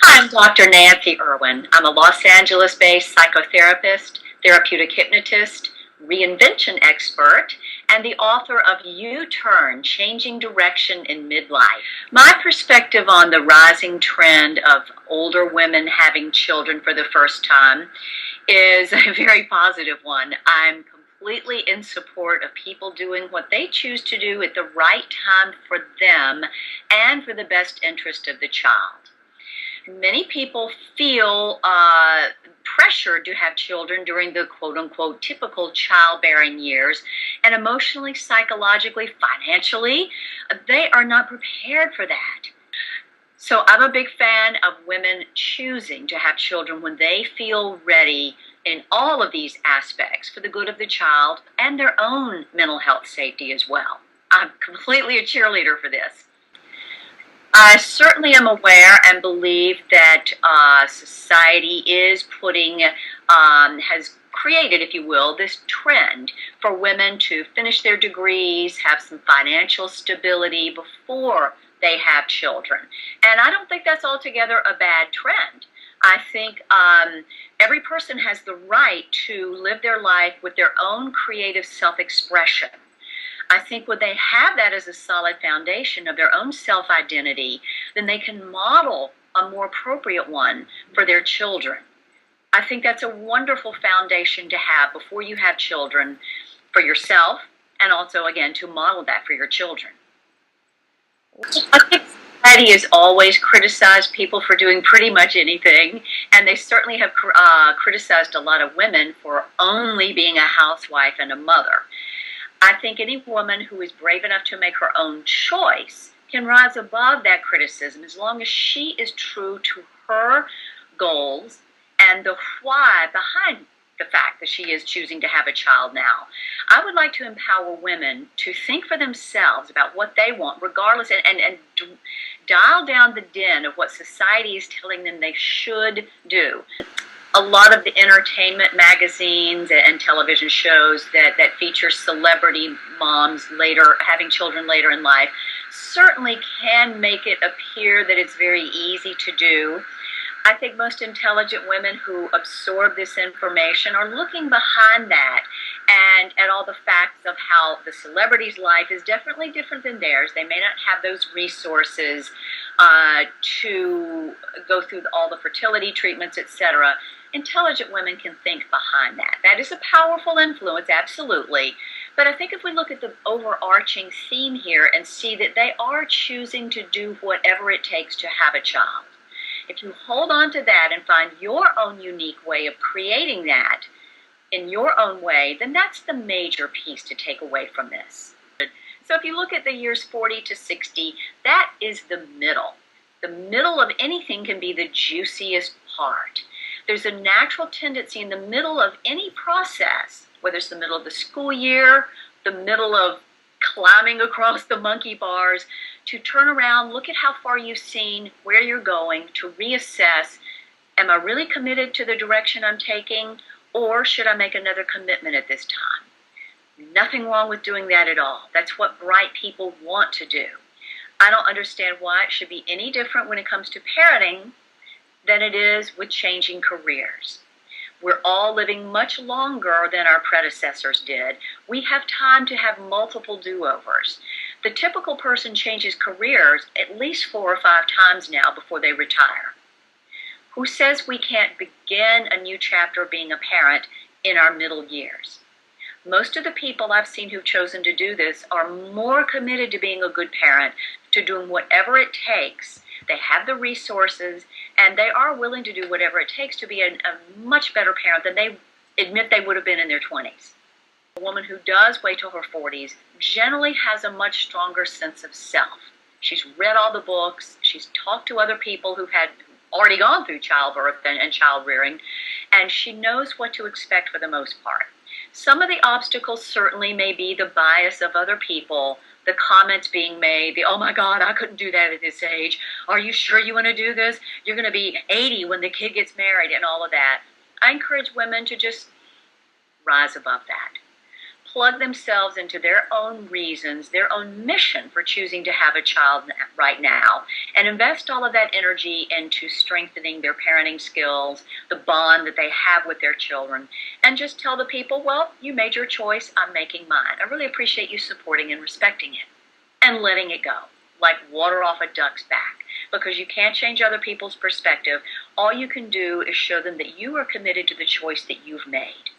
I'm Dr. Nancy Irwin. I'm a Los Angeles-based psychotherapist, therapeutic hypnotist, reinvention expert, and the author of U-Turn, Changing Direction in Midlife. My perspective on the rising trend of older women having children for the first time is a very positive one. I'm completely in support of people doing what they choose to do at the right time for them and for the best interest of the child. Many people feel pressured to have children during the quote-unquote typical childbearing years, and emotionally, psychologically, financially, they are not prepared for that. So I'm a big fan of women choosing to have children when they feel ready in all of these aspects for the good of the child and their own mental health safety as well. I'm completely a cheerleader for this. I certainly am aware and believe that society is has created, if you will, this trend for women to finish their degrees, have some financial stability before they have children. And I don't think that's altogether a bad trend. I think every person has the right to live their life with their own creative self-expression. I think when they have that as a solid foundation of their own self-identity, then they can model a more appropriate one for their children. I think that's a wonderful foundation to have before you have children for yourself, and also, again, to model that for your children. I think society has always criticized people for doing pretty much anything, and they certainly have criticized a lot of women for only being a housewife and a mother. I think any woman who is brave enough to make her own choice can rise above that criticism as long as she is true to her goals and the why behind the fact that she is choosing to have a child now. I would like to empower women to think for themselves about what they want, regardless, and dial down the din of what society is telling them they should do. A lot of the entertainment magazines and television shows that feature celebrity moms later having children later in life certainly can make it appear that it's very easy to do. I think most intelligent women who absorb this information are looking behind that and at all the facts of how the celebrity's life is definitely different than theirs. They may not have those resources to go through all the fertility treatments, etc. Intelligent women can think behind that. That is a powerful influence, absolutely. But I think if we look at the overarching theme here and see that they are choosing to do whatever it takes to have a child, if you hold on to that and find your own unique way of creating that in your own way, then that's the major piece to take away from this. So if you look at the years 40 to 60, that is the middle. The middle of anything can be the juiciest part. There's a natural tendency in the middle of any process, whether it's the middle of the school year, the middle of climbing across the monkey bars, to turn around, look at how far you've seen, where you're going, to reassess, am I really committed to the direction I'm taking, or should I make another commitment at this time? Nothing wrong with doing that at all. That's what bright people want to do. I don't understand why it should be any different when it comes to parenting than it is with changing careers. We're all living much longer than our predecessors did. We have time to have multiple do-overs. The typical person changes careers at least 4 or 5 times now before they retire. Who says we can't begin a new chapter of being a parent in our middle years? Most of the people I've seen who've chosen to do this are more committed to being a good parent, to doing whatever it takes. They have the resources, and they are willing to do whatever it takes to be a much better parent than they admit they would have been in their 20s. A woman who does wait till her 40s generally has a much stronger sense of self. She's read all the books, she's talked to other people who've already gone through childbirth and child rearing, and she knows what to expect for the most part. Some of the obstacles certainly may be the bias of other people, the comments being made, the, oh my God, I couldn't do that at this age. Are you sure you want to do this? You're going to be 80 when the kid gets married and all of that. I encourage women to just rise above that. plug themselves into their own reasons, their own mission for choosing to have a child right now, and invest all of that energy into strengthening their parenting skills, the bond that they have with their children, and just tell the people, well, you made your choice, I'm making mine. I really appreciate you supporting and respecting it and letting it go, like water off a duck's back, because you can't change other people's perspective. All you can do is show them that you are committed to the choice that you've made.